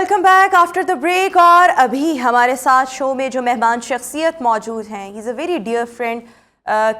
Welcome back after the break. और अभी हमारे साथ शो में जो मेहमान शख्सियत मौजूद हैं, he is a very dear friend,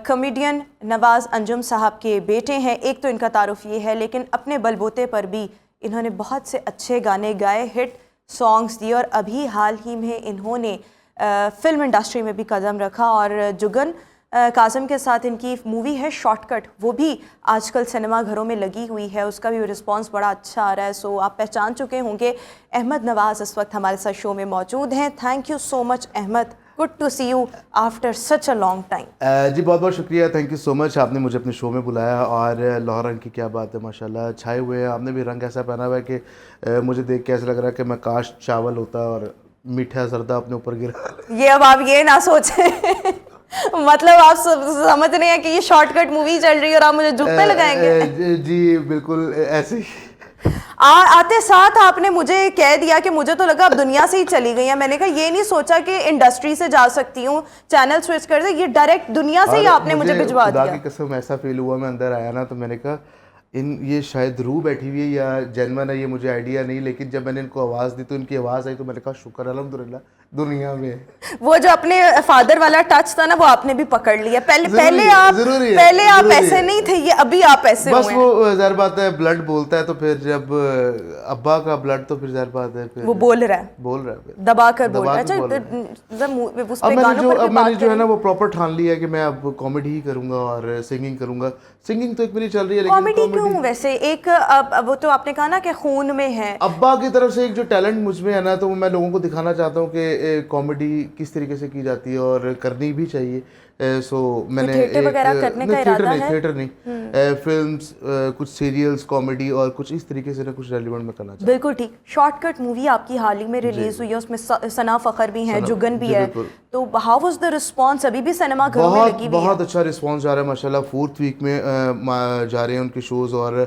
comedian Nawaz Anjum साहब के बेटे हैं। एक तो इनका तारुफ ये है, लेकिन अपने बलबूते पर भी इन्होंने बहुत से अच्छे गाने गाए, हिट सॉन्ग्स दिए, और अभी हाल ही में इन्होंने फिल्म इंडस्ट्री में भी कदम रखा। और जुगन काज़म के साथ इनकी मूवी है शॉर्टकट, वो भी आजकल सिनेमा घरों में लगी हुई है, उसका भी रिस्पांस बड़ा अच्छा आ रहा है। सो आप पहचान चुके होंगे, अहमद नवाज़ इस वक्त हमारे साथ शो में मौजूद हैं। Thank you so much Ahmed, good to see you after such a long time. जी बहुत बहुत शुक्रिया, थैंक यू सो मच, आपने मुझे अपने शो में बुलाया। और लाहौर रंग की क्या बात है, माशाल्लाह छाए हुए हैं। आपने भी रंग ऐसा पहना हुआ है कि मुझे देख के ऐसा लग रहा है कि मैं काश चावल होता और मीठा जरदा अपने ऊपर गिरा। ये अब आप ये ना सोचें मतलब आप समझ रहे हैं कि ये शॉर्टकट मूवी चल रही है और आप मुझे जुत्ते लगाएंगे। जी बिल्कुल ऐसे ही। आते साथ आपने मुझे कह दिया कि मुझे तो लगा अब दुनिया से ही चली गई है। मैंने कहा ये नहीं सोचा कि इंडस्ट्री से जा सकती हूँ, चैनल स्विच कर दे, ये डायरेक्ट दुनिया से ही आपने मुझे भिजवा दिया। खुदा की कसम ऐसा फील हुआ, मैं अंदर आया ना तो मैंने कहा ये शायद रूह बैठी हुई है या जन्मन है, ये मुझे आइडिया नहीं। लेकिन जब मैंने इनको आवाज़ दी तो इनकी आवाज़ आई तो मैंने कहा शुक्र अल्हम्दुलिल्लाह दुनिया में। वो जो अपने फादर वाला टच था ना, वो आपने भी पकड़ लिया। पहले आप ऐसे नहीं थे, ये अभी आप ऐसे बस वो ज़ाहिर बात है, ब्लड बोलता है तो फिर जब अब्बा का ब्लड तो फिर ज़ाहिर बात है फिर वो बोल रहा है दबा कर बोल रहा है। अब मैंने जो है ना वो प्रॉपर ठान लिया है कि मैं अब कॉमेडी ही करूंगा और सिंगिंग करूंगा। सिंगिंग तो एक मेरी चल रही है, लेकिन कॉमेडी क्यों? वैसे एक वो तो आपने कहा ना कि खून में है, अब्बा की तरफ से एक जो टैलेंट मुझ में है ना, तो मैं लोगों को दिखाना चाहता हूँ कि कॉमेडी किस तरीके से की जाती है और करनी भी चाहिए। सो मैंने थिएटर वगैरह करने का इरादा है? थिएटर नहीं, फिल्म्स, कुछ सीरियल्स, कॉमेडी और कुछ इस तरीके से ना कुछ रेलिवेंट में करना चाहता हूँ। बिल्कुल ठीक। शॉर्टकट मूवी आपकी हाल ही में रिलीज हुई है, उसमें सना फखर भी हैं, जुगन भी है, तो हाउ वाज द रिस्पांस? अभी भी सिनेमा घरों में लगी हुई है? बहुत अच्छा रिस्पांस जा रहा है माशाल्लाह। 4th वीक में जा रहे हैं उनके शोज़ और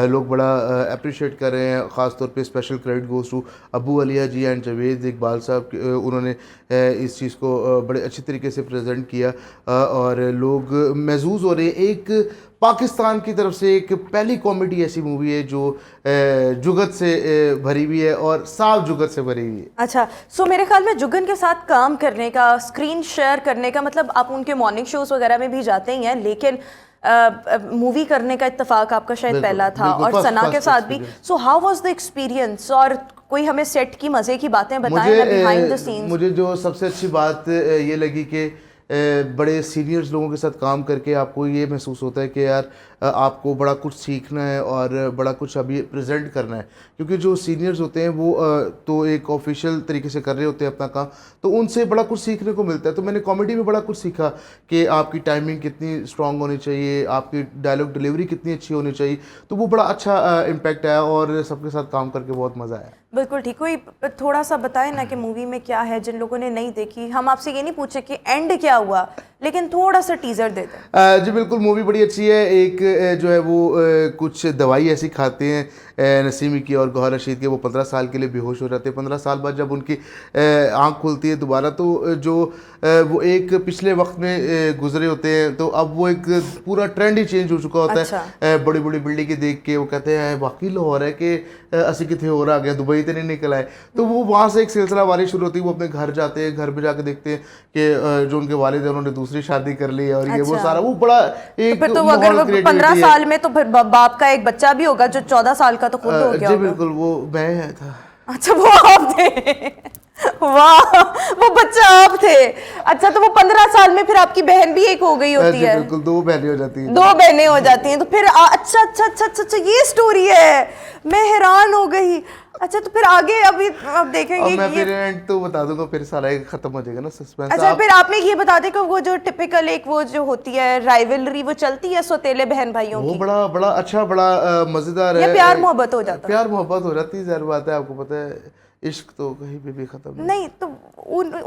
लोग बड़ा अप्रिशिएट कर रहे हैं। ख़ास तौर पे special credit goes to Abu Aliya ji and Javed Iqbal sahab, उन्होंने इस चीज़ को बड़े अच्छी तरीके से प्रेजेंट किया और लोग महसूस हो रहे हैं। एक पाकिस्तान की तरफ से एक पहली कॉमेडी ऐसी मूवी है जो जुगत से भरी हुई है और साफ जुगत से भरी हुई है। अच्छा, सो मेरे ख्याल में जुगन के साथ काम करने का, स्क्रीन शेयर करने का, मतलब आप उनके मॉर्निंग शोज वगैरह में भी जाते ही हैं, लेकिन मूवी करने का इत्तेफाक आपका शायद पहला था, और सना के साथ भी। So how was the experience? और कोई हमें सेट की मजे की बातें बताएं ना, बिहाइंड द सीन्स। मुझे जो सबसे अच्छी बात ये लगी कि बड़े सीनियर्स लोगों के साथ काम करके आपको ये महसूस होता है कि यार आपको बड़ा कुछ सीखना है और बड़ा कुछ अभी प्रेजेंट करना है। क्योंकि जो सीनियर्स होते हैं वो तो एक ऑफिशियल तरीके से कर रहे होते हैं अपना काम, तो उनसे बड़ा कुछ सीखने को मिलता है। तो मैंने कॉमेडी में बड़ा कुछ सीखा कि आपकी टाइमिंग कितनी स्ट्रांग होनी चाहिए, आपकी डायलॉग डिलीवरी कितनी अच्छी होनी चाहिए। तो वो बड़ा अच्छा इम्पैक्ट आया और सबके साथ काम करके बहुत मज़ा आया। बिल्कुल ठीक। कोई थोड़ा सा बताए ना कि मूवी में क्या है, जिन लोगों ने नहीं देखी। हम आपसे ये नहीं पूछे कि एंड क्या हुआ, लेकिन थोड़ा सा टीजर दे दें। जी बिल्कुल, मूवी बड़ी अच्छी है। एक जो है वो कुछ दवाई ऐसी खाते हैं नसीमी की और गौहर रशीद के, वो 15 साल के लिए बेहोश हो जाते हैं। 15 साल बाद जब उनकी आंख खुलती है दोबारा, तो जो वो एक पिछले वक्त में गुजरे होते हैं, तो अब वो एक पूरा ट्रेंड ही चेंज हो चुका होता है। बड़ी बड़ी बिल्डिंग के देख के वो कहते हैं वाकई लाहौर है कि असी कितने हो रहा गया, दुबई तो नहीं निकल आए। तो वो वहाँ से एक सिलसिला वारी शुरू होती है। वो अपने घर जाते हैं, घर में जाके देखते हैं कि जो उनके वालिद है उन्होंने दूसरी शादी कर ली है और ये वो सारा वो बड़ा एक तो अगर 15 साल में तो फिर बाप का एक बच्चा भी होगा जो 14 साल का तो खुद हो गया। जी बिल्कुल, वो मैं था। अच्छा, वो आप थे? वाह, वो बच्चा आप थे। अच्छा, तो वो 15 साल में फिर आपकी बहन भी एक हो गई होती है? बिल्कुल, 2 बहनें हो जाती हैं। 2 बहनें हो जाती हैं। तो फिर अच्छा अच्छा अच्छा अच्छा अच्छा, ये स्टोरी है, मैं हैरान हो गई। अच्छा, तो फिर आगे अभी अब देखेंगे। मैं फिर एंड तो बता दूंगा, फिर सारा खत्म हो जाएगा ना सस्पेंस। अच्छा, फिर आपने ये बता दें कि वो जो टिपिकल एक वो जो होती है राइवलरी, वो चलती है सौतेले बहन भाइयों की, वो बड़ा अच्छा, बड़ा मजेदार है। प्यार मोहब्बत हो जाता है? प्यार मोहब्बत हो जाती है, ज़ाहिर बात है। आपको पता है इश्क तो कहीं पे भी खत्म नहीं। तो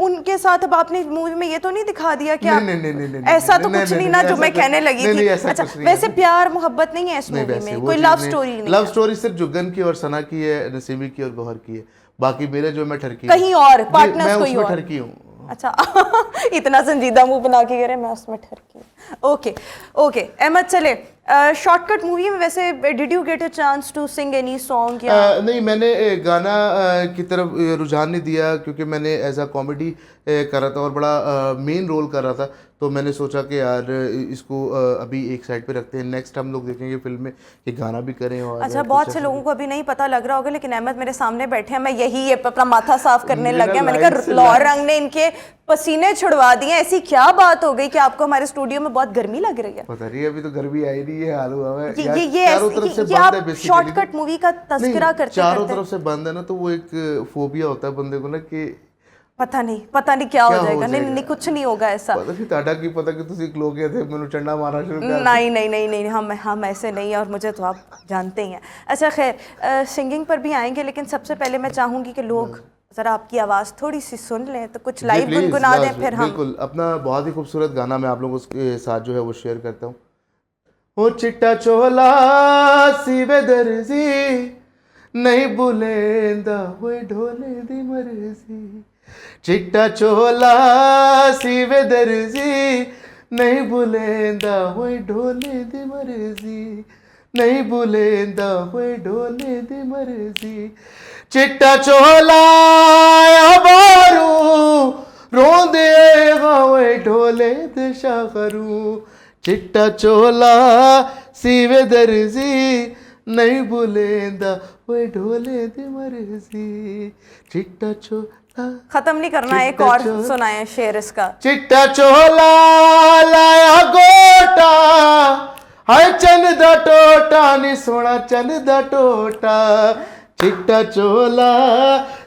उनके साथ अब आपने मूवी में ये तो नहीं दिखा दिया कि नहीं, ऐसा तो कुछ नहीं ना जो मैं कहने लगी थी। अच्छा, वैसे प्यार मोहब्बत नहीं है इस मूवी में? कोई लव स्टोरी नहीं? लव स्टोरी सिर्फ जुगन की और सना की है, नसीमी की और गौहर की है। बाकी मेरे जो मैं ठरकी कहीं और पार्टनर्स कोई और? ठरकी हूँ। अच्छा इतना संजीदा मुंह बना के कह रहे मैं उसमें ठरकी। ओके ओके अहमद, चले शॉर्टकट मूवी में वैसे did you get a chance to sing any song या नहीं, मैंने गाना की तरफ रुझान नहीं दिया, क्योंकि मैंने एज अ कॉमेडी कर रहा था और बड़ा मेन रोल कर रहा था। तो मैंने सोचा कि यार इसको अभी एक साइड पे रखते हैं, नेक्स्ट हम लोग देखेंगे फिल्म में कि गाना भी करें। और अच्छा, बहुत से लोगों को अभी नहीं पता लग रहा होगा, लेकिन अहमद मेरे सामने बैठे हैं, मैं यही अपना माथा साफ करने लग गया। मैंने कहा लौह रंग ने इनके पसीने छुड़वा दिए, ऐसी क्या बात हो गई कि आपको हमारे स्टूडियो में बहुत गर्मी लग रही है? पता नहीं, अभी तो गर्मी आई नहीं है, हाल हुआ है। ये आप शॉर्टकट मूवी का तस्करा करते चारों तरफ से बंद है ना, तो वो एक फोबिया होता है बंदे को ना कि पता नहीं क्या हो जाएगा। नहीं, कुछ नहीं होगा ऐसा। पता नहीं ताड़ा की पता कि तुसी लोग थे, मैंने चंडा मारा शुरू कर नहीं, हम ऐसे नहीं, और मुझे तो आप जानते ही हैं। अच्छा खैर, सिंगिंग पर भी आएंगे, लेकिन सबसे पहले मैं चाहूँगी कि लोग ज़रा आपकी आवाज़ थोड़ी सी सुन लें, तो कुछ लाइव गुनगुना दें फिर हम। बिल्कुल, अपना बहुत ही खूबसूरत गाना मैं आप लोगों के साथ जो है वो शेयर करता हूँ। ओ चिट्टा चोला सीवे दर्जी नहीं बुलेंदा होए ढोले दी मर्जी, चिट्टा चोला सीवे दर्जी नहीं बुलेंदा होए ढोले दी मर्जी, नहीं बुलेंदा होए ढोले दी मर्जी, चिट्टा चोला बारू रोंदे होए ढोले दिशा करूं, चिट्टा चोला सीवे दर्जी नहीं बुलेंदा होए ढोले दी मर्जी, चिट्टा चोला। खत्म नहीं करना, एक और सुनाए शेर इसका। चिट्टा चोला लाया गोटा हाय चन दा टोटा नी सोना चन दा टोटा, चिट्टा चोला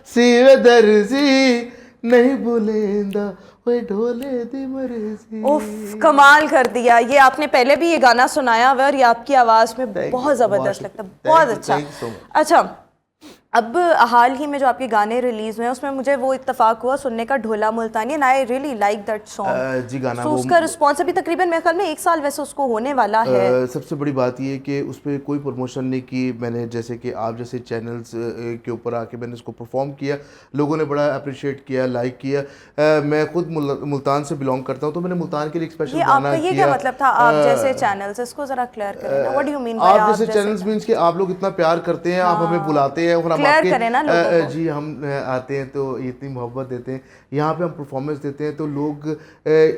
सीवे दर्जी नहीं बुलेंदा ओए ढोले दी मर्जी। उफ, कमाल कर दिया। ये आपने पहले भी ये गाना सुनाया हुआ और ये आपकी आवाज़ में बहुत ज़बरदस्त लगता है, बहुत अच्छा। अच्छा, अब हाल ही में जो आपके गाने रिलीज हुए हैं उसमें मुझे वो इत्तेफाक हुआ सुनने का, Dhola Multani, and I really like that song जी। गाना तो उसका रिस्पॉन्स अभी तकरीबन मेरे ख्याल में 1 साल वैसे उसको होने वाला है। सबसे बड़ी बात ये कि उस पर कोई प्रमोशन नहीं की मैंने, जैसे कि आप जैसे चैनल्स के ऊपर आके मैंने उसको परफॉर्म किया, लोगों ने बड़ा अप्रिशिएट किया, लाइक किया। मैं खुद मुल्तान से बिलोंग करता हूँ, तो मैंने मुल्तान के लिए एक स्पेशल गाना किया। ये क्या मतलब था आप जैसे चैनल्स, इसको जरा क्लियर करें ना, what do you mean by आप जैसे चैनल्स मींस कि आप लोग इतना प्यार करते हैं, आप हमें बुलाते हैं और हम आपके जी हम आते हैं तो इतनी मोहब्बत देते हैं, यहाँ पे हम परफॉर्मेंस देते हैं तो लोग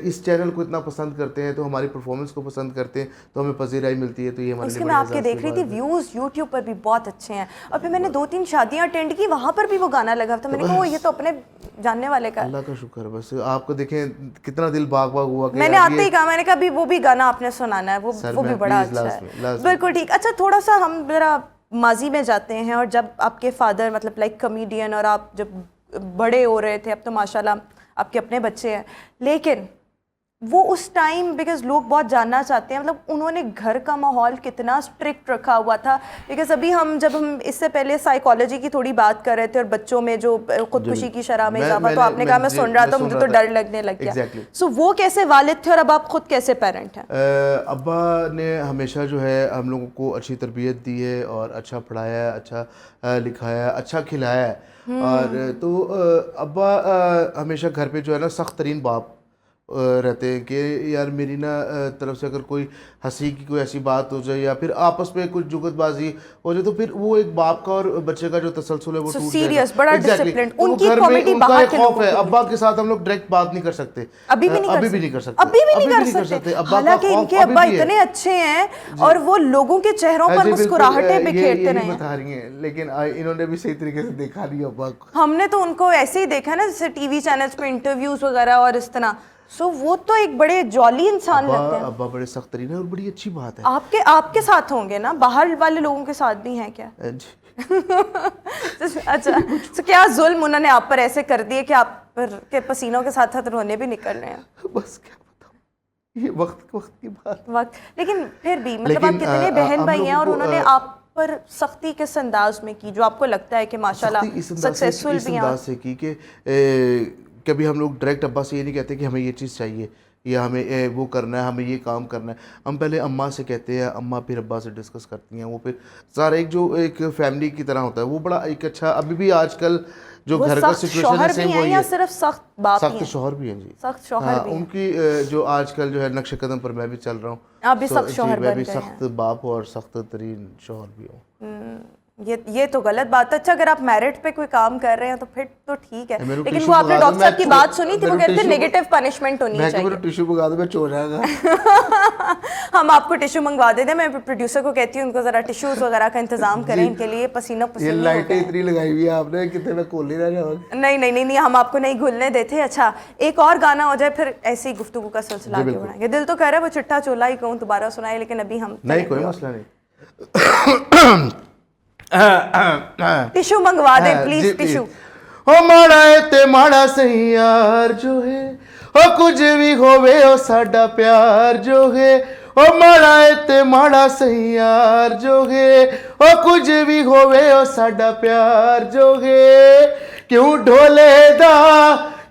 इस चैनल को इतना पसंद करते हैं, तो हमारी परफॉर्मेंस को पसंद करते हैं, तो हमें पजीराई मिलती है। तो ये हमारे लिए मैं आपके देख रही थी व्यूज़ यूट्यूब पर भी बहुत अच्छे हैं, और फिर मैंने 2-3 शादियाँ अटेंड की, वहाँ पर भी वो गाना लगा था। मैंने कहा ये तो अपने जानने वाले का। अल्लाह का शुक्र, बस आपको देखें कितना दिल बाग बाग हुआ। मैंने आते ही कहा, मैंने कहा अभी वो भी गाना आपने सुनाना है, वो भी बड़ा अच्छा है। बिल्कुल ठीक। अच्छा, थोड़ा सा हम जरा माजी में जाते हैं, और जब आपके फादर मतलब लाइक कॉमेडियन और आप जब बड़े हो रहे थे, अब तो माशाल्लाह आपके अपने बच्चे हैं, लेकिन वो उस टाइम बिकॉज लोग बहुत जानना चाहते हैं मतलब उन्होंने घर का माहौल कितना स्ट्रिक्ट रखा हुआ था। बिकॉज अभी जब हम इससे पहले साइकोलॉजी की थोड़ी बात कर रहे थे और बच्चों में जो खुदकुशी की शरह में इजाफा, तो आपने कहा मैं सुन रहा था मुझे तो डर लगने लग गया। सो वो कैसे वालिद थे और अब आप खुद कैसे पेरेंट हैं? अब्बा ने हमेशा जो है हम लोगों को अच्छी तरबियत दी है और अच्छा पढ़ाया, अच्छा लिखाया, अच्छा खिलाया है। और तो अब्बा हमेशा घर पे जो है ना सख्त तरीन बाप रहते हैं कि यार मेरी ना तरफ से अगर कोई हंसी की कोई ऐसी बात हो जाए या फिर आपस में कुछ जुगतबाजी हो जाए, तो फिर वो एक बाप का और बच्चे का जो तसलसल है वो टूट जाएगा। बड़ा डिसिप्लिन, उनकी कॉमेडी उनका एक खौफ है। अब्बा के साथ हम लोग डायरेक्ट बात नहीं कर सकते, अभी भी नहीं कर सकते। हालांकि इनके अब्बा इतने अच्छे हैं और वो लोगों के चेहरों पर मुस्कुराहटें बिखेरते रहे हैं। बता रही हैं, लेकिन इन्होंने भी सही तरीके से देखा नहीं अब्बा को। हमने तो उनको ऐसे ही देखा ना, जैसे टीवी चैनल्स पे इंटरव्यूज वगैरह और इस तरह। सो वो तो एक बड़े जॉली इंसान लगते हैं। अब्बा बड़े सख्त तरीन है और बड़ी अच्छी बात है। आपके साथ होंगे ना, बाहर वाले लोगों के साथ भी हैं क्या? अच्छा, तो क्या जुल्म उन्होंने आप पर ऐसे कर दिए कि आप पर के पसीनों के साथ साथ रोने भी निकल रहे हैं? बस क्या बताऊं, ये वक्त की बात। लेकिन फिर भी मतलब आप कितने बहन भाई हैं और उन्होंने आप पर सख्ती किस अंदाज में की जो आपको लगता है कि माशाल्लाह सक्सेसफुल भी हैं? की कि कभी हम लोग डायरेक्ट अब्बा से ये नहीं कहते कि हमें ये चीज़ चाहिए, या हमें वो करना है, हमें ये काम करना है, हम पहले अम्मा से कहते हैं, अम्मा फिर अब्बा से डिस्कस करती हैं, वो फिर सारा एक जो एक फैमिली की तरह होता है, वो बड़ा एक अच्छा अभी भी आजकल जो वो घर का सख्त सिचुएशन शौहर है भी सेम हैं वही या है। सिर्फ सख्त बाप ही सख्त हैं? शौहर भी हैं जी। सख्त शौहर भी हैं। उनकी जो आजकल जो है नक्शे कदम पर मैं भी चल रहा हूँ, आप भी सख्त जी, शौहर मैं बन भी गए हैं। सख्त बाप और सख्त तरीन शौहर भी हूँ। ये तो गलत बात है। अच्छा, अगर आप मेरिट पे कोई काम कर रहे हैं तो फिर तो ठीक है, मेरे को लेकिन टिश्यू वो आपने मंगा दो, डॉक्टर साहब की मैं बात सुनी थी, वो मेरे को कहते थे टिश्यू- नेगेटिव पनिशमेंट होनी मैं चाहिए। टिश्यू मंगा दो, मैं चो जाएगा। हम आपको टिश्यू मंगवा देते हैं, मैं प्रोड्यूसर को कहती हूँ उनको जरा टिश्यूज वगैरह का इंतजाम करें, इनके लिए पसीना ये पसीनी हो लाइटें गए हैं। इतनी लगाई हुई है आपने, कितने में कोल नहीं रह जाओगे। नहीं नहीं नहीं नहीं, हम आपको नहीं घुलने देते। अच्छा, एक और गाना हो जाए फिर ऐसी ही गुफ्तगू का सिलसिला आगे बढ़ाएंगे। दिल तो कह रहा है वो चिट्ठा चोला ही कहूँ, दोबारा सुनाए, लेकिन अभी हम नहीं कोई मसला नहीं। टिश्यू मंगवा दें प्लीज, जी, टिश्यू। हो माड़ा है ते माड़ा सही यार जो है, हो कुछ भी होवे ओ साडा प्यार जो है, हो माड़ा है ते माड़ा सही यार जो है, हो कुछ भी होवे ओ साडा प्यार जो है, क्यों ढोले दा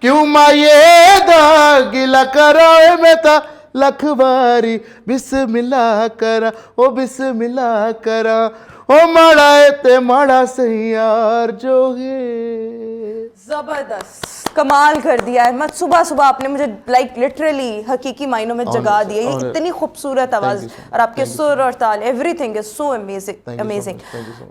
क्यों माये दा गिला कराए मैं ता लख बारी बिस्मिल्लाह करा, ओ बिस्मिल्लाह करा, ओ माड़ा है ते माड़ा सही यार जो है। जबरदस्त, कमाल कर दिया है। मत सुबह सुबह आपने मुझे लाइक लिटरली हकीकी मायनों में जगा दिया। ये इतनी खूबसूरत आवाज़ और आपके सुर और ताल, everything is so amazing amazing.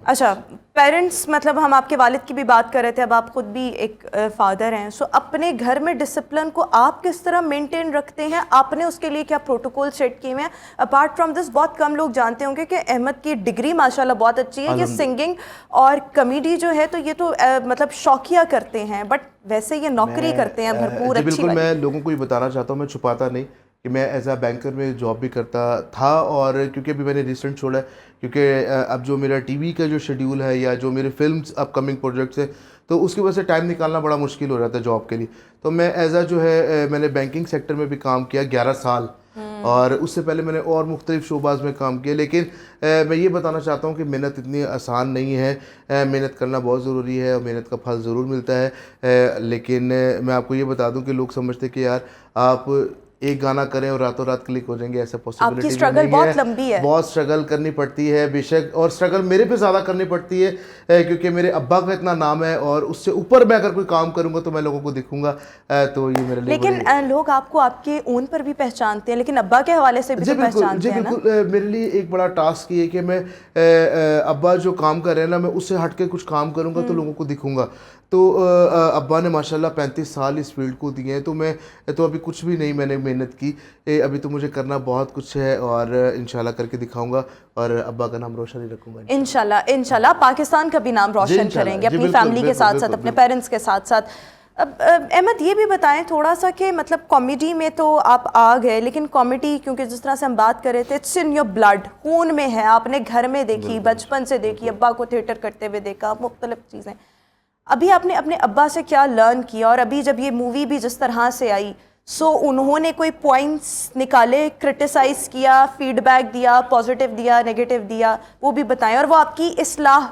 अच्छा, पेरेंट्स, मतलब हम आपके वालिद की भी बात कर रहे थे, अब आप खुद भी एक फादर हैं, सो अपने घर में डिसिप्लिन को आप किस तरह मेंटेन रखते हैं? आपने उसके लिए क्या प्रोटोकॉल सेट किए हुए हैं? अपार्ट फ्रॉम दिस, बहुत कम लोग जानते होंगे कि अहमद की डिग्री माशाल्लाह बहुत अच्छी है, ये सिंगिंग और कॉमेडी जो है तो ये तो मतलब शौकिया करते हैं, बट वैसे ये नौकरी करते हैं भरपूर अच्छी बिल्कुल। वाली। मैं लोगों को ये बताना चाहता हूँ, मैं छुपाता नहीं कि मैं एज अ बैंकर में जॉब भी करता था, और क्योंकि अभी मैंने रिसेंट छोड़ा है, क्योंकि अब जो मेरा टीवी का जो शेड्यूल है या जो मेरे फिल्म्स अपकमिंग प्रोजेक्ट्स हैं, तो उसकी वजह से टाइम निकालना बड़ा मुश्किल हो रहा था जॉब के लिए। तो मैं एज अ जो है मैंने बैंकिंग सेक्टर में भी काम किया 11 साल, और उससे पहले मैंने और मुख्तलिफ शोबाज में काम किया। लेकिन मैं ये बताना चाहता हूँ कि मेहनत इतनी आसान नहीं है, मेहनत करना बहुत ज़रूरी है और मेहनत का फल ज़रूर मिलता है। लेकिन मैं आपको ये बता दूँ कि लोग समझते कि यार आप एक गाना करें और रातों रात क्लिक हो जाएंगे, ऐसा पॉसिबिलिटी आपकी स्ट्रगल बहुत लंबी है, बहुत स्ट्रगल करनी पड़ती है बेशक, और स्ट्रगल मेरे पे ज़्यादा करनी पड़ती है क्योंकि मेरे अब्बा का इतना नाम है, और उससे ऊपर मैं अगर कोई काम करूँगा तो मैं लोगों को दिखूंगा, तो ये मेरे लिए लेकिन लोग आपको आपके ओन पर भी पहचानते हैं, लेकिन अब्बा के हवाले से भी तो पहचानते हैं ना? बिल्कुल। मेरे लिए एक बड़ा टास्क ये है कि मैं अब्बा जो काम कर रहे हैं ना, मैं उससे हट के कुछ काम करूँगा तो लोगों को दिखूँगा। तो अब्बा ने माशाल्लाह 35 साल इस फील्ड को दिए हैं, तो मैं तो अभी कुछ भी नहीं मैंने मेहनत की, अभी तो मुझे करना बहुत कुछ है, और इंशाल्लाह करके दिखाऊंगा और अब्बा का नाम रोशन ही रखूँगा इंशाल्लाह। इंशाल्लाह पाकिस्तान का भी नाम रोशन करेंगे अपनी फैमिली के साथ साथ, अपने पेरेंट्स के साथ साथ। अब अहमद ये भी बताएं थोड़ा सा कि मतलब कॉमेडी में तो आप आ गए, लेकिन कॉमेडी क्योंकि जिस तरह से हम बात कर रहे थे, इट्स इन योर ब्लड, खून में है, आपने घर में देखी, बचपन से देखी, अब्बा को थिएटर करते हुए देखा, मुख्तलिफ चीज़ें। अभी आपने अपने अब्बा से क्या लर्न किया, और अभी जब ये मूवी भी जिस तरह से आई, सो उन्होंने कोई पॉइंट्स निकाले, क्रिटिसाइज़ किया, फीडबैक दिया, पॉजिटिव दिया, नेगेटिव दिया, वो भी बताएं, और वो आपकी इस्लाह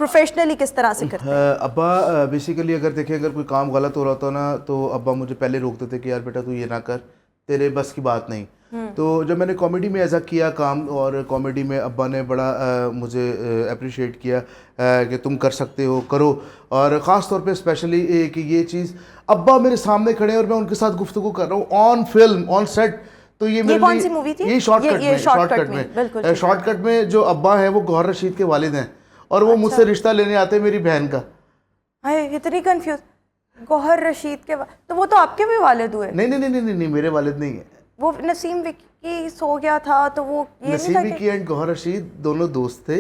प्रोफेशनली किस तरह से करते हैं? अब्बा बेसिकली अगर देखें, अगर कोई काम गलत हो रहा था ना, तो अब्बा मुझे पहले रोकते थे कि यार बेटा तू ये ना कर, तेरे बस की बात नहीं। तो जब मैंने कॉमेडी में ऐसा किया काम, और कॉमेडी में अब्बा ने बड़ा मुझे अप्रिशिएट किया कि तुम कर सकते हो, करो। और ख़ास तौर पे स्पेशली कि ये चीज़ अब्बा मेरे सामने खड़े हैं और मैं उनके साथ गुफ्तगू कर रहा हूँ ऑन फिल्म, ऑन सेट, तो ये कौन सी मूवी थी? ये शॉर्टकट में जो अब्बा हैं वो गौहर रशीद के वालिद हैं, और वो मुझसे रिश्ता लेने आते हैं मेरी बहन का। हाय, इतनी कंफ्यूज। गौहर रशीद के तो वो तो आपके भी वालिद हुए? नहीं नहीं नहीं नहीं नहीं, मेरे वालिद नहीं है। वो नसीम विक्की सो गया था, तो वो ये नसीम विक्की एंड गौहर रशीद दोनों दोस्त थे,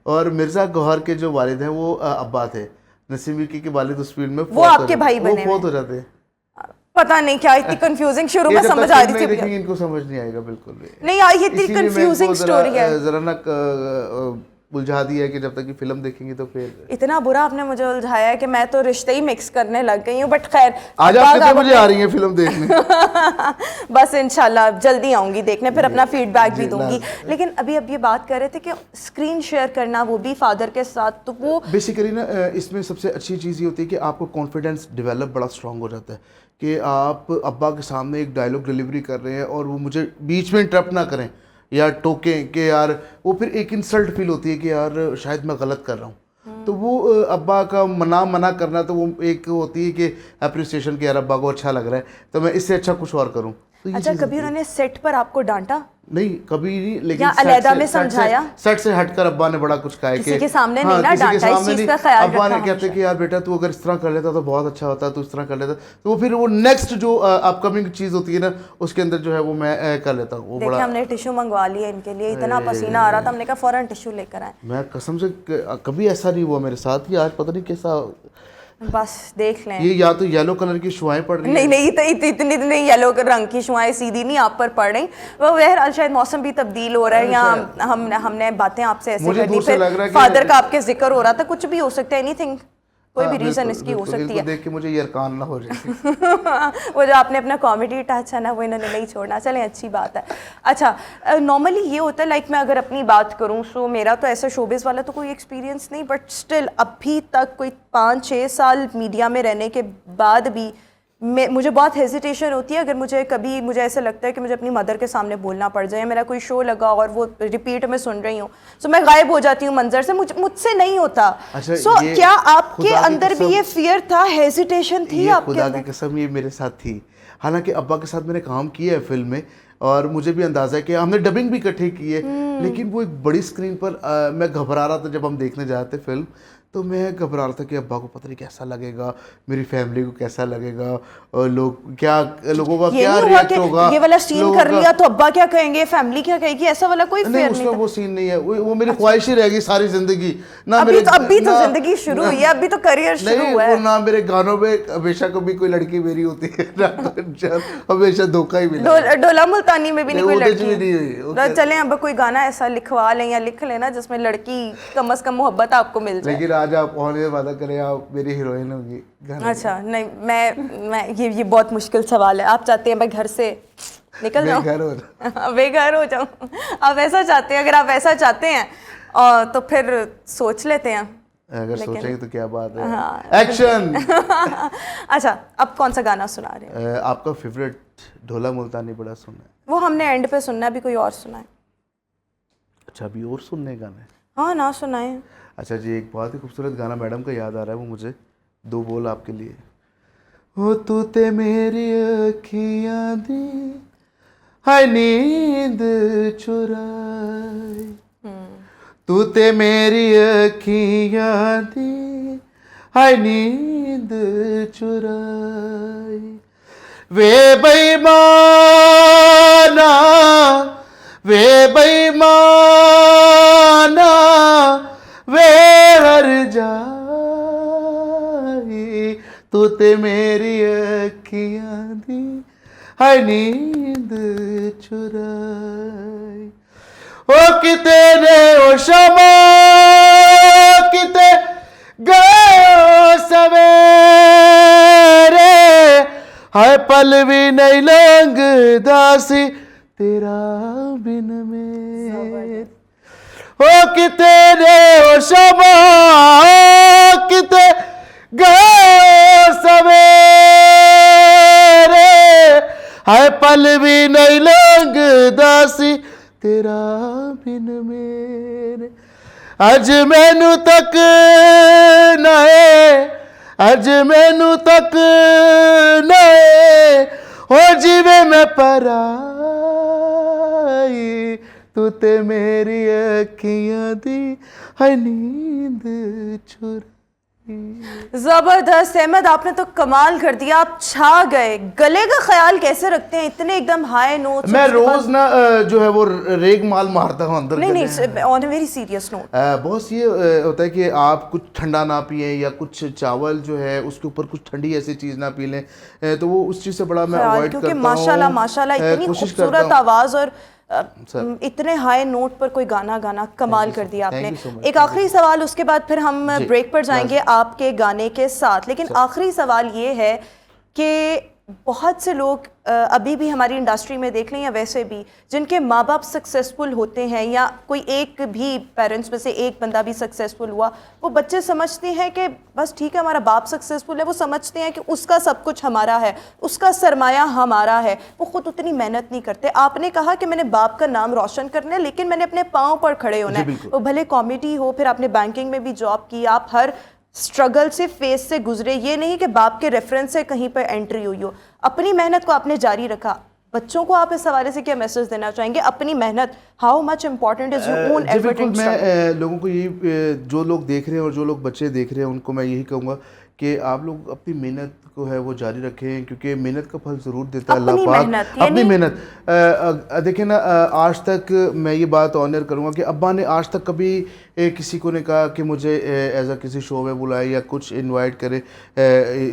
और मिर्ज़ा गौहर के जो वालिद हैं वो अब्बा थे। नसीम विक्की के वालिद उस फील्ड में वो आपके भाई बने, वो फोत हो जाते हैं। पता नहीं क्या इतनी कंफ्यूजिंग, शुरू में समझ आ रही थी, लेकिन इनको समझ नहीं आएगा बिल्कुल भी नहीं आई, इतनी कंफ्यूजिंग स्टोरी है। जरा ना उलझा दिया है कि जब तक कि फिल्म देखेंगे तो फिर इतना बुरा आपने मुझे उलझाया है कि मैं तो रिश्ते ही मिक्स करने लग गई हूँ, बट खैर आज आप कितने बजे आ रही हैं फिल्म देखने? बस इंशाल्लाह जल्दी आऊंगी देखने, फिर अपना फीडबैक भी दूंगी। लेकिन अभी अब ये बात कर रहे थे कि स्क्रीन शेयर करना, वो भी फादर के साथ, तो वो बेसिकली ना इसमें सबसे अच्छी चीज़ ये होती है कि आपको कॉन्फिडेंस डेवलप बड़ा स्ट्रांग हो जाता है कि आप अब्बा के सामने एक डायलॉग डिलीवरी कर रहे हैं और वो मुझे बीच में इंटरप्ट ना करें या टोकें कि यार, वो फिर एक इंसल्ट फील होती है कि यार शायद मैं गलत कर रहा हूँ। तो वो अब्बा का मना करना, तो वो एक होती है कि अप्रिसिएशन कि यार अब्बा को अच्छा लग रहा है तो मैं इससे अच्छा कुछ और करूँ। तो अच्छा, कभी उन्होंने सेट पर आपको डांटा? नहीं, कभी नहीं, लेकिन या अलहदा में समझाया? सेट से हटकर अब्बा ने बड़ा कुछ कहा है किसी के सामने नहीं ना डांटा, इस चीज का ख्याल अब्बा ने कहते कि यार बेटा तू अगर इस तरह कर लेता तो बहुत अच्छा होता, तू इस तरह कर लेता तो वो फिर वो नेक्स्ट जो अपकमिंग चीज़ होती है ना उसके अंदर जो है वो मैं कर लेता हूँ। वो देखिए, बड़ा, हमने टिश्यू मंगवा लिया इनके लिए, इतना पसीना आ रहा था, हमने कहा फौरन टिश्यू लेकर आए। मैं कसम से कभी ऐसा नहीं हुआ मेरे साथ कि आज पता नहीं कैसा, बस देख लें। ये या तो येलो कलर की शुआएं पड़ रही नहीं नहीं, तो इतनी येलो रंग की शुआएं सीधी नहीं आप पर पड़ रही, वो बहरहाल शायद मौसम भी तब्दील हो रहा है, या हमने बातें आपसे ऐसे कर दी, फिर फादर का आपके जिक्र हो रहा था, कुछ भी हो सकता है, एनीथिंग, कोई भी रीज़न इसकी हो सकती है। देख के मुझे यरकान ना हो जाए। वो जो आपने अपना कॉमेडी टच है ना, वो इन्होंने नहीं छोड़ना, चलें अच्छी बात है। अच्छा, नॉर्मली ये होता है, लाइक मैं अगर अपनी बात करूँ, सो मेरा तो ऐसा शोबिस वाला तो कोई एक्सपीरियंस नहीं, बट स्टिल अभी तक कोई 5-6 साल मीडिया में रहने के बाद भी मुझे बहुत हेजिटेशन होती है अगर मुझे ऐसा लगता है कि मुझे अपनी मदर के सामने बोलना पड़ जाए, मेरा कोई शो लगा और वो रिपीट में सुन रही हूँ, सो मैं गायब हो जाती हूँ मंजर से, मुझसे नहीं होता। अच्छा, सो क्या आपके अंदर भी ये फियर था, हेजिटेशन थी आपके खुदा अंदर? की कसम ये मेरे साथ थी। हालांकि अब्बा के साथ मैंने काम किया है फिल्म में और मुझे भी अंदाज़ा है कि हमने डबिंग भी इकट्ठे की है, लेकिन वो एक बड़ी स्क्रीन पर मैं घबरा रहा था। जब हम देखने जाते फिल्म तो मैं घबरा रहा था कि अब्बा को पता नहीं कैसा लगेगा, मेरी फैमिली को कैसा लगेगा, और लोगों का क्या रिएक्ट होगा। ये वाला सीन कर लिया तो अब्बा क्या कहेंगे, फैमिली क्या कहेगी, ऐसा वाला कोई नहीं, उसका वो सीन नहीं है, वो मेरी ख्वाहिश ही रहेगी सारी जिंदगी ना। अभी तो जिंदगी शुरू हुई है, अभी तो करियर शुरू हुआ है ना। मेरे गानों में हमेशा कभी कोई लड़की मेरी होती है ना, तो हमेशा धोखा ही मिला। डोला मुल्तानी में भी नहीं कोई लड़की। नहीं, चलें अब कोई गाना ऐसा लिखवा लें या लिख लेना जिसमें लड़की कम से कम मोहब्बत आपको मिल जाए। लेकिन आज आप होने वादा करें आप मेरी हीरोइन होगी। अच्छा नहीं, मैं ये बहुत मुश्किल सवाल है। आप चाहते हैं मैं घर से निकल जाऊं, बेघर हो जाऊं? आप ऐसा चाहते हैं? अगर आप ऐसा चाहते हैं तो फिर सोच लेते हैं। अगर सोचेंगे तो क्या बात है। हाँ, एक्शन। अच्छा, अब कौन सा गाना सुना रहे हैं? आपका फेवरेट ढोला मुल्तानी बड़ा सुनना है। वो हमने एंड पे सुनना है, अभी कोई और सुना है? अच्छा, अभी और सुनने गाने? हाँ ना, सुनाए। अच्छा जी, एक बहुत ही खूबसूरत गाना मैडम का याद आ रहा है, वो मुझे 2 बोल आपके लिए। हो तू ते मेरी अखियां दी हाय नींद चुराई, तू ते मेरी अखियां दी हाय नींद चुराई, वे बेईमाना वे बेईमाना वे हर जाई, तू ते मेरी अखियां दी हाय नींद चुराई। ओ किते ने ओ शमा किते गयो सवेरे, हाय पल भी नहीं लंघदा सी तेरा बिन मेरे। ओ किते ने ओ शमा किते गयो सवेरे, हाय पल भी नहीं लंघदा सी तेरा बिन मेरे। अज मैनू तक नए अज मैनू तक नए हो जिवे मैं पराई, तू ते मेरी अखियां दी हाय नींद चुराई। जबरदस्त अहमद, आपने तो कमाल कर दिया, आप छा गए। गले का ख्याल कैसे रखते हैं इतने एकदम हाई नोट्स? मैं रोज ना जो है वो रेग माल मारता हूँ अंदर। नहीं, on a very serious note, बहुत ये होता है कि आप कुछ ठंडा ना पिए या कुछ चावल जो है उसके ऊपर कुछ ठंडी ऐसी चीज़ ना पी लें, तो वो उस चीज़ से बड़ा मैं अवॉइड करता हूँ। क्योंकि माशाल्लाह इतनी खूबसूरत आवाज़ और इतने हाई नोट पर कोई गाना गाना कमाल कर दिया Thank आपने। you so much. एक आखिरी सवाल, उसके बाद फिर हम ब्रेक पर जाएंगे आपके गाने के साथ, लेकिन आखिरी सवाल ये है कि बहुत से लोग अभी भी हमारी इंडस्ट्री में देख लें या वैसे भी, जिनके माँ बाप सक्सेसफुल होते हैं या कोई एक भी पेरेंट्स में से एक बंदा भी सक्सेसफुल हुआ, वो बच्चे समझते हैं कि बस ठीक है हमारा बाप सक्सेसफुल है, वो समझते हैं कि उसका सब कुछ हमारा है, उसका सरमाया हमारा है, वो खुद उतनी मेहनत नहीं करते। आपने कहा कि मैंने बाप का नाम रोशन करना है लेकिन मैंने अपने पाँव पर खड़े होना है, वो भले कॉमेडी हो, फिर आपने बैंकिंग में भी जॉब की, आप हर स्ट्रगल से फेस से गुजरे, ये नहीं कि बाप के रेफरेंस से कहीं पर एंट्री हुई हो, अपनी मेहनत को आपने जारी रखा। बच्चों को आप इस हवाले से क्या मैसेज देना चाहेंगे? अपनी मेहनत, how much important is your own effort? मैं लोगों को यही, जो लोग देख रहे हैं और जो लोग बच्चे देख रहे हैं, उनको मैं यही कहूँगा कि आप लोग अपनी मेहनत को है वो जारी रखें, क्योंकि मेहनत का फल ज़रूर देता है अल्लाह पाक। अपनी मेहनत देखिए ना, आज तक मैं ये बात ऑनर करूँगा कि अब्बा ने आज तक कभी किसी को ने कहा कि मुझे एज अ किसी शो में बुलाए या कुछ इनवाइट करे,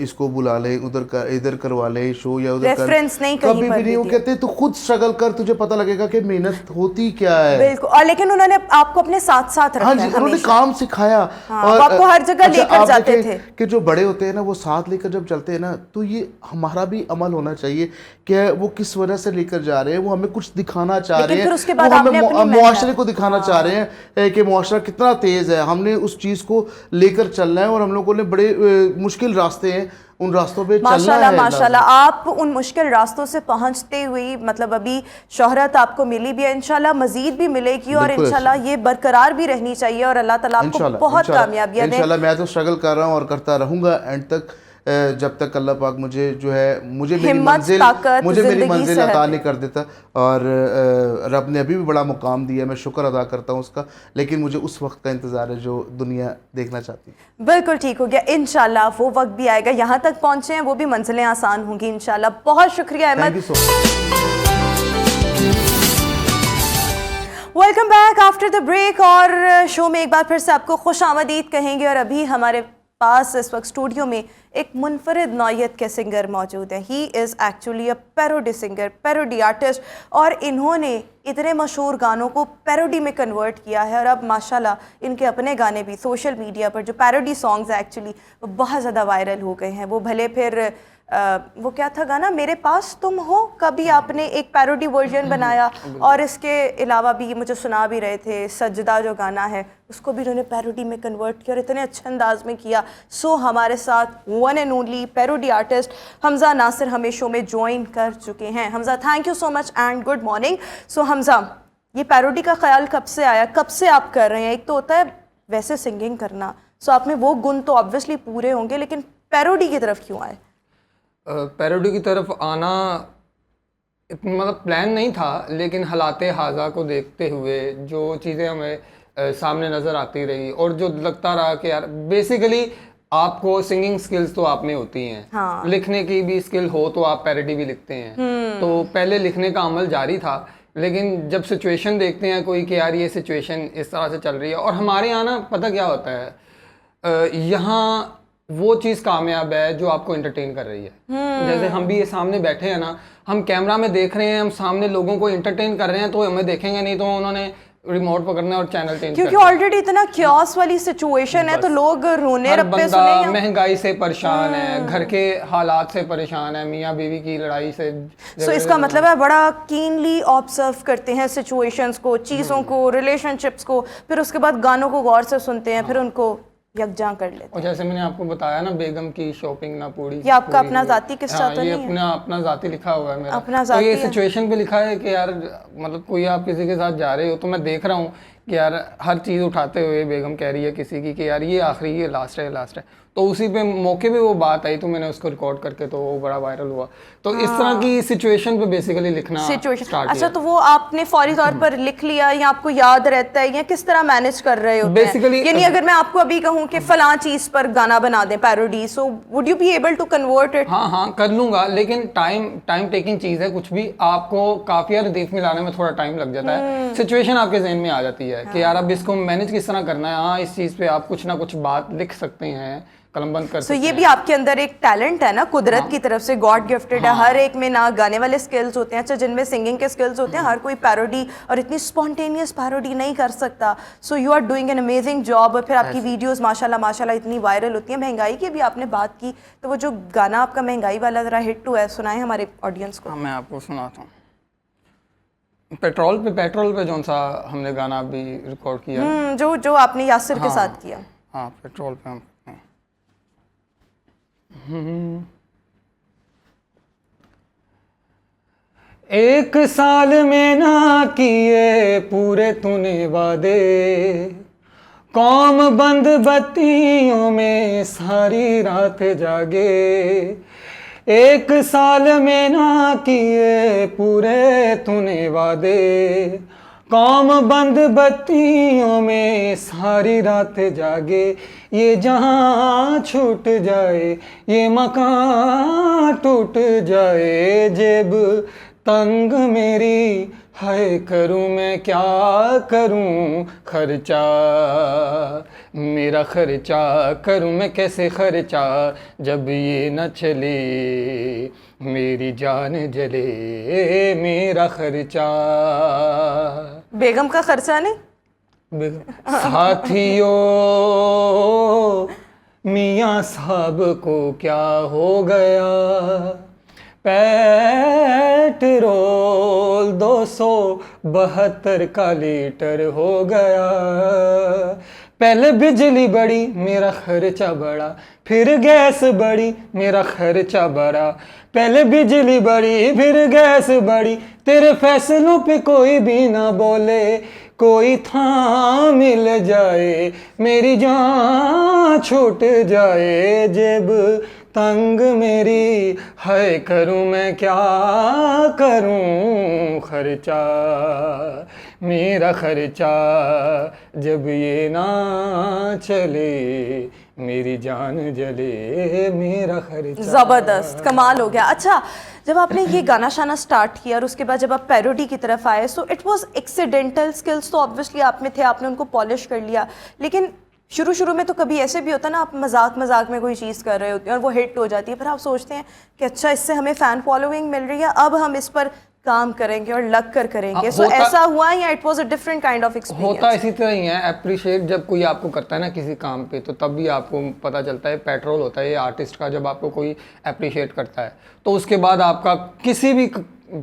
इसको बुला लें, इधर करवा लें शो या उधर रेफरेंस नहीं, कभी भी नहीं। वो कहते तो खुद स्ट्रगल कर, तुझे पता लगेगा कि मेहनत होती क्या है। बिल्कुल, और लेकिन उन्होंने आपको अपने साथ साथ रखा। हाँ जी, उन्होंने काम सिखाया। और आपको हर जगह लेकर जाते थे कि जो बड़े होते हैं ना वो साथ लेकर जब चलते हैं ना, तो ये हमारा भी अमल होना चाहिए कि वो किस वजह से लेकर जा रहे हैं, वो हमें कुछ दिखाना चाह रहे हैं, वो हमें मुआशरे को दिखाना चाह रहे हैं कि मुआशरा कितना तेज है, हमने उस चीज को लेकर चलना है और हम लोगों ने बड़े मुश्किल रास्ते हैं, उन रास्तों पे चलना है। माशाल्लाह आप उन मुश्किल रास्तों से पहुंचते हुए, मतलब अभी शोहरत आपको मिली भी है, इंशाल्लाह मजीद भी मिलेगी और इंशाल्लाह ये बरकरार भी रहनी चाहिए और अल्लाह ताला आपको बहुत कामयाबियां दे। इंशाल्लाह मैं तो स्ट्रगल कर रहा हूँ और करता रहूँगा एंड तक, जब तक अल्लाह पाक मुझे जो है मुझे मेरी मंजिल अता नहीं कर देता। और रब ने अभी भी बड़ा मुकाम दिया, मैं शुक्र अदा करता हूँ उसका, लेकिन मुझे उस वक्त का इंतज़ार है जो दुनिया देखना चाहती है। बिल्कुल ठीक हो गया, इंशाल्लाह वो वक्त भी आएगा, यहाँ तक पहुँचे हैं वो भी मंजिलें आसान होंगी इंशाल्लाह। बहुत शुक्रिया Ahmed. Welcome back after the break, और शो में एक बार फिर से आपको खुश आमदीद कहेंगे। और अभी हमारे पास इस वक्त स्टूडियो में एक मुनफरिद नौयत के सिंगर मौजूद है। He is actually a parody singer, parody artist, और इन्होंने इतने मशहूर गानों को पैरोडी में कन्वर्ट किया है और अब माशाल्लाह इनके अपने गाने भी सोशल मीडिया पर, जो पैरोडी सॉन्ग्स हैं एक्चुअली, वो बहुत ज़्यादा वायरल हो गए हैं। वो भले फिर वो क्या था गाना, मेरे पास तुम हो, कभी आपने एक पैरोडी वर्जन बनाया, और इसके अलावा भी मुझे सुना भी रहे थे सजदा जो गाना है उसको भी उन्होंने पैरोडी में कन्वर्ट किया और इतने अच्छे अंदाज में किया। सो हमारे साथ one and only parody artist Hamza Nasir हमें शो में ज्वाइन कर चुके हैं। Hamza, thank you so much and good morning. So Hamza, ये पैरोडी का ख्याल कब से आया, कब से आप कर रहे हैं? एक तो होता है वैसे सिंगिंग करना, सो आप में वो गुण तो ऑब्वियसली पूरे होंगे, लेकिन पैरोडी की तरफ क्यों आए? पैरोडी की तरफ आना मतलब प्लान नहीं था, लेकिन हालात हाजा को देखते हुए जो चीज़ें हमें सामने नज़र आती रही और जो लगता रहा कि यार बेसिकली आपको सिंगिंग स्किल्स तो आप में होती हैं, हाँ। लिखने की भी स्किल हो तो आप पैरोडी भी लिखते हैं। तो पहले लिखने का अमल जारी था, लेकिन जब सिचुएशन देखते हैं कोई कि यार ये सिचुएशन इस तरह से चल रही है, और हमारे यहाँ ना पता क्या होता है, यहाँ वो चीज़ कामयाब है जो आपको एंटरटेन कर रही है। जैसे हम भी ये सामने बैठे हैं ना, हम कैमरा में देख रहे हैं, हम सामने लोगों को एंटरटेन कर रहे हैं, तो हमें देखेंगे नहीं तो उन्होंने रिमोट पकड़ना और चैनल चेंज, क्योंकि ऑलरेडी इतना क्योस वाली सिचुएशन है, तो लोग रोने रप्पे सुनेंगे। महंगाई से परेशान है, घर के हालात से परेशान है, मियाँ बीवी की लड़ाई से। सो इसका मतलब है बड़ा कीनली ऑब्जर्व करते हैं सिचुएशंस को, चीज़ों को, रिलेशनशिप्स को, फिर उसके बाद गानों को गौर से सुनते हैं, फिर उनको यकजा कर लेते हैं। और जैसे मैंने आपको बताया ना, बेगम की शॉपिंग ना पूरी, ये आपका अपना जाती किस्सा तो नहीं है? अपना जाती लिखा हुआ है मेरा, अपना तो ये सिचुएशन पे लिखा है कि यार मतलब कोई आप किसी के साथ जा रहे हो, तो मैं देख रहा हूँ कि यार हर चीज़ उठाते हुए बेगम कह रही है किसी की कि यार ये आखिरी, ये लास्ट है, तो उसी पे मौके पे वो बात आई, तो मैंने उसको रिकॉर्ड करके तो वो बड़ा वायरल हुआ। तो इस तरह की सिचुएशन पे बेसिकली लिखना स्टार्ट। अच्छा, तो वो आपने फौरी तौर पर लिख लिया या आपको याद रहता है या किस तरह मैनेज कर रहे हो बेसिकली? यानी अगर मैं आपको अभी कहूँ कि फलां चीज पर गाना बना दें parody, so would you be able to convert it? हाँ कर लूंगा, लेकिन टाइम टेकिंग चीज़ है, कुछ भी आपको काफिया रिलीफ में लाने में थोड़ा टाइम लग जाता है। सिचुएशन आपके जहन में आ जाती है कि यार अब इसको मैनेज किस तरह करना है। हाँ, इस चीज़ पे आप कुछ ना कुछ बात लिख सकते हैं, कलम बंद कर तो सकते ये हैं। भी आपके अंदर एक टैलेंट है ना, कुदरत की तरफ से गॉड गिफ्टेड है। हर एक में ना गाने वाले स्किल्स होते हैं, अच्छा जिनमें सिंगिंग के स्किल्स होते हैं, हर कोई पैरोडी और इतनी स्पॉन्टेनियस पैरोडी नहीं कर सकता। So you are doing an amazing job. और फिर आपकी वीडियोस माशाल्लाह माशाल्लाह इतनी वायरल होती हैं। महंगाई की भी आपने बात की, तो वो जो गाना आपका महंगाई वाला ज़रा हिट हुआ है, सुनाए हमारे ऑडियंस को। हाँ, मैं आपको सुनाता हूँ। पेट्रोल पे जौन सा हमने गाना अभी रिकॉर्ड किया, जो आपने यासिर के साथ किया। हाँ, पेट्रोल पे हम करते हैं। एक साल में ना किए पूरे तूने वादे, कौम बंद बत्तियों में सारी रात जागे। एक साल में ना किए पूरे तूने वादे, कौम बंद बत्तियों में सारी रात जागे। ये जहां छूट जाए, ये मकान टूट जाए, जेब तंग मेरी हाय करूं मैं क्या करूं खर्चा, मेरा खर्चा करूं मैं कैसे खर्चा, जब ये न चले मेरी जान जले मेरा खर्चा। बेगम का खर्चा नहीं। साथियों, मियाँ साहब को क्या हो गया, पेट्रोल 272 का लीटर हो गया। पहले बिजली बढ़ी मेरा खर्चा बढ़ा, फिर गैस बढ़ी मेरा खर्चा बढ़ा। पहले बिजली बढ़ी फिर गैस बढ़ी, तेरे फैसलों पे कोई भी ना बोले, कोई था मिल जाए मेरी जान छूट जाए, जेब तंग मेरी हाय करूं मैं क्या करूं खर्चा, मेरा खर्चा जब ये ना चले मेरी जान जले मेरा खर्चा। ज़बरदस्त, कमाल हो गया। अच्छा, जब आपने ये गाना शाना स्टार्ट किया और उसके बाद जब आप पैरोडी की तरफ आए, so it was accidental skills तो ऑब्वियसली आप में थे, आपने उनको पॉलिश कर लिया, लेकिन शुरू में तो कभी ऐसे भी होता है ना, आप मजाक में कोई चीज़ कर रहे होते हैं और वो हिट हो जाती है, फिर आप सोचते हैं कि अच्छा इससे हमें फ़ैन फॉलोइंग मिल रही है, अब हम इस पर काम करेंगे और लग कर करेंगे। सो ऐसा हुआ या it was a different kind of experience? होता इसी तरह ही है। अप्रिशिएट जब कोई आपको करता है ना किसी काम पे, तो तब भी आपको पता चलता है। पेट्रोल होता है ये आर्टिस्ट का, जब आपको कोई अप्रिशिएट करता है तो उसके बाद आपका किसी भी,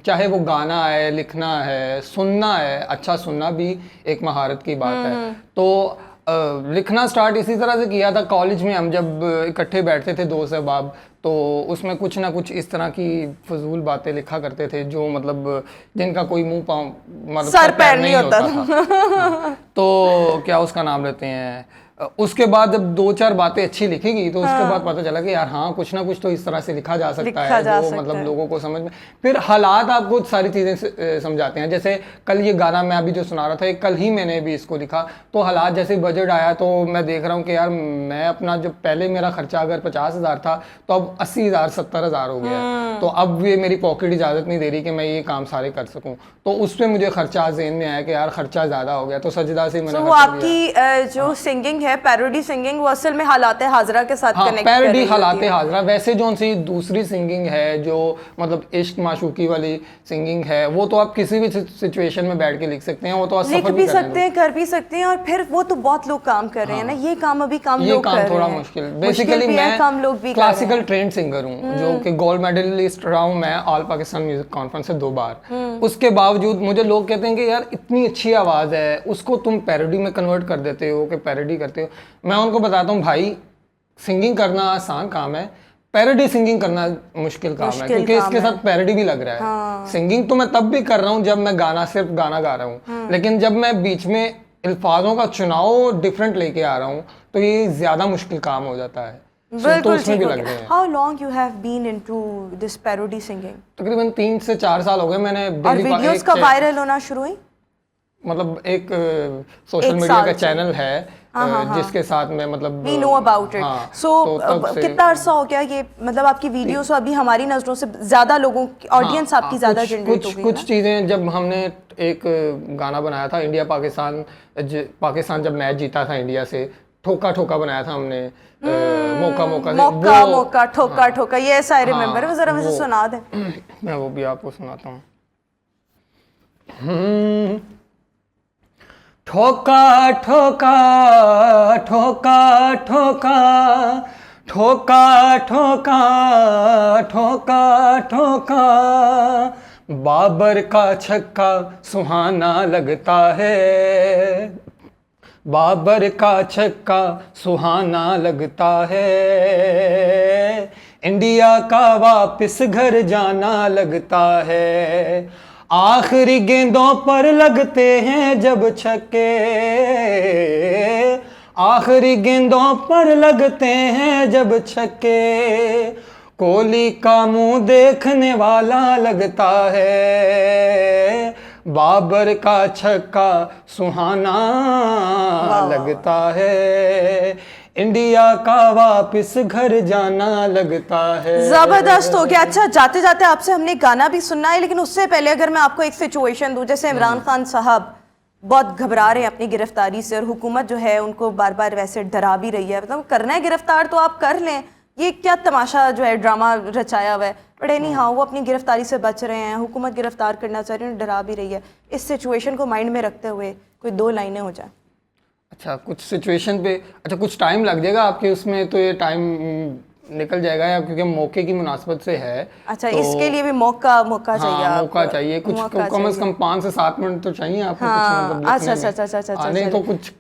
चाहे वो गाना है, लिखना है, सुनना है, अच्छा सुनना भी एक महारत की बात है। तो लिखना स्टार्ट इसी तरह से किया था। कॉलेज में हम जब इकट्ठे बैठते थे दोस्त अहबाब, तो उसमें कुछ ना कुछ इस तरह की फजूल बातें लिखा करते थे, जो मतलब जिनका कोई मुंह पाँव मतलब सर पैर नहीं होता था। तो क्या उसका नाम लेते हैं, उसके बाद जब 2-4 बातें अच्छी लिखेगी तो उसके बाद पता चला कि यार हाँ, कुछ ना कुछ तो इस तरह से लिखा जा सकता है जो मतलब लोगों को समझ में। फिर हालात आपको सारी चीज़ें समझाते हैं। जैसे कल ये गाना मैं अभी जो सुना रहा था, कल ही मैंने भी इसको लिखा, तो हालात जैसे बजट आया तो मैं देख रहा हूँ कि यार मैं अपना, जो पहले मेरा खर्चा अगर 50,000 था तो अब 80,000 70,000 हो गया, तो अब ये मेरी पॉकेट इजाज़त नहीं दे रही कि मैं ये काम सारे कर सकूँ। तो उस पर मुझे खर्चा ज़हन में आया कि यार खर्चा ज़्यादा हो गया, तो सजदा से मैंने वो आपकी जो सिंगिंग है, पैरोडी सिंगिंग, वो असल में हालात हाजरा के साथ कनेक्ट कर रही पैरोडी होती हालात है। हाजरा। वैसे जो सी दूसरी सिंगिंग है जो मतलब इश्क माशूकी वाली सिंगिंग है, वो तो आप किसी भी सिचुएशन में बैठ के लिख सकते हैं, वो तो आप लिख भी सकते हैं, कर भी सकते हैं, और फिर वो तो बहुत लोग काम कर रहे हैं ना, ये काम अभी कम लोग कर रहे हैं। ये काम थोड़ा मुश्किल। बेसिकली मैं कम लोग भी क्लासिकल ट्रेंड सिंगर हूँ, जो कि गोल्ड मेडलिस्ट रहा हूँ मैं ऑल पाकिस्तान म्यूजिक कॉन्फ्रेंस से 2 बार। उसके बावजूद मुझे लोग कहते हैं कि यार इतनी अच्छी आवाज़ है, उसको तुम पैरोडी में कन्वर्ट कर देते हो, कि पैरोडी करते हो। मैं उनको बताता हूँ भाई, सिंगिंग करना आसान काम है, पैरोडी सिंगिंग करना मुश्किल काम है, क्योंकि इसके साथ पैरोडी भी लग रहा है। हाँ। सिंगिंग तो मैं तब भी कर रहा हूँ जब मैं सिर्फ गाना गा रहा हूँ, लेकिन जब मैं बीच में अल्फाजों का चुनाव डिफरेंट लेके आ रहा हूँ तो ये ज्यादा मुश्किल काम हो जाता है। बिल्कुल ठीक हो गया। How long you have been into this parody singing? तकरीबन 3 से 4 साल हो गए। मैंने और वीडियोस का वायरल होना शुरू हुई? मतलब एक सोशल मीडिया का चैनल है जिसके साथ में मतलब We know about it. So कितना अरसा हो गया ये, मतलब आपकी वीडियोस अभी हमारी नजरों से ज्यादा लोगों की ऑडियंस आपकी ज्यादा जनरेट हो गई? कुछ चीजें, जब हमने एक गाना बनाया था इंडिया पाकिस्तान जब मैच जीता था इंडिया से, ठोका ठोका बनाया था हमने, मौका मौका से मौका वो- मौका ठोका ठोका, ये ऐसा आई रिमेम्बर है, जरा मुझे वो- सुना दे। मैं वो भी आपको सुनाता हूँ। ठोका ठोका ठोका ठोका ठोका ठोका ठोका ठोका, बाबर का छक्का सुहाना लगता है, बाबर का छक्का सुहाना लगता है, इंडिया का वापस घर जाना लगता है, आखिरी गेंदों पर लगते हैं जब छक्के, आखिरी गेंदों पर लगते हैं जब छक्के, कोहली का मुंह देखने वाला लगता है, बाबर का छक्का सुहाना लगता है, इंडिया का वापस घर जाना लगता है। जबरदस्त हो गया। अच्छा, जाते जाते आपसे हमने गाना भी सुनना है, लेकिन उससे पहले अगर मैं आपको एक सिचुएशन दूं, जैसे इमरान खान साहब बहुत घबरा रहे हैं अपनी गिरफ्तारी से और हुकूमत जो है उनको बार बार वैसे डरा भी रही है, मतलब करना है गिरफ्तार तो आप कर लें, ये क्या तमाशा जो है ड्रामा रचाया हुआ है, बट एनी हाँ वो अपनी गिरफ्तारी से बच रहे हैं, हुकूमत गिरफ्तार करना चाह रही है, डरा भी रही है। इस सिचुएशन को माइंड में रखते हुए कोई 2 लाइनें हो जाए। अच्छा, कुछ सिचुएशन पे, अच्छा कुछ टाइम लग जाएगा आपके उसमें, तो ये टाइम निकल जाएगा, या क्योंकि मौके की मुनासबत से है। अच्छा, तो, इसके लिए भी मौका चाहिए, हाँ, आप मौका चाहिए, कुछ कम से कम 5 से 7 मिनट तो चाहिए आपको। हाँ, कुछ मतलब अच्छा लिखने अच्छा में। अच्छा अच्छा अच्छा, नहीं तो कुछ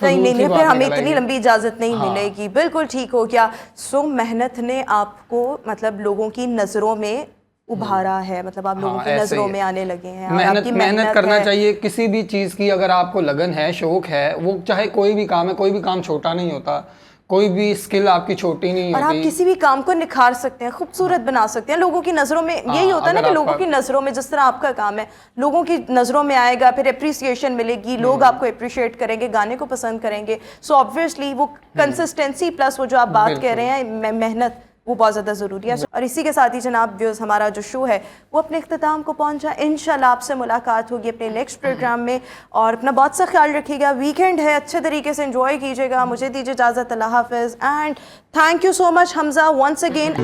नहीं नहीं नहीं, फजूल सी फिर बात हमें निकल इतनी आएगी। लंबी इजाजत नहीं हाँ। मिलेगी। बिल्कुल ठीक हो गया। सो मेहनत ने आपको मतलब लोगों की नजरों में उभारा है, मतलब आप लोगों हाँ, की ऐसे नजरों ही में है। आने लगे हैं और मेहनत आपकी मेहनत करना है। चाहिए किसी भी चीज़ की, अगर आपको लगन है, शौक है, वो चाहे कोई भी काम है, कोई भी काम छोटा नहीं होता, कोई भी स्किल आपकी छोटी नहीं और आप होती। किसी भी काम को निखार सकते हैं, खूबसूरत बना सकते हैं लोगों की नज़रों में। यही होता है ना अगर कि लोगों आपका- की नज़रों में, जिस तरह आपका काम है लोगों की नज़रों में आएगा, फिर अप्रिसिएशन मिलेगी, लोग आपको अप्रिशिएट करेंगे, गाने को पसंद करेंगे। सो ऑब्वियसली वो कंसिस्टेंसी प्लस वो जो आप बात कह रहे हैं मेहनत, वो बहुत ज़्यादा ज़रूरी है। और इसी के साथ ही जनाब व्यूअर्स, हमारा जो शो है वो अपने इख्तिताम को पहुंचा। इंशाल्लाह आपसे मुलाकात होगी अपने नेक्स्ट प्रोग्राम में, और अपना बहुत सा ख्याल रखिएगा। वीकेंड है, अच्छे तरीके से एंजॉय कीजिएगा। मुझे दीजिए इजाज़त, अल्लाह हाफ़िज़ and thank you so much Hamza once again.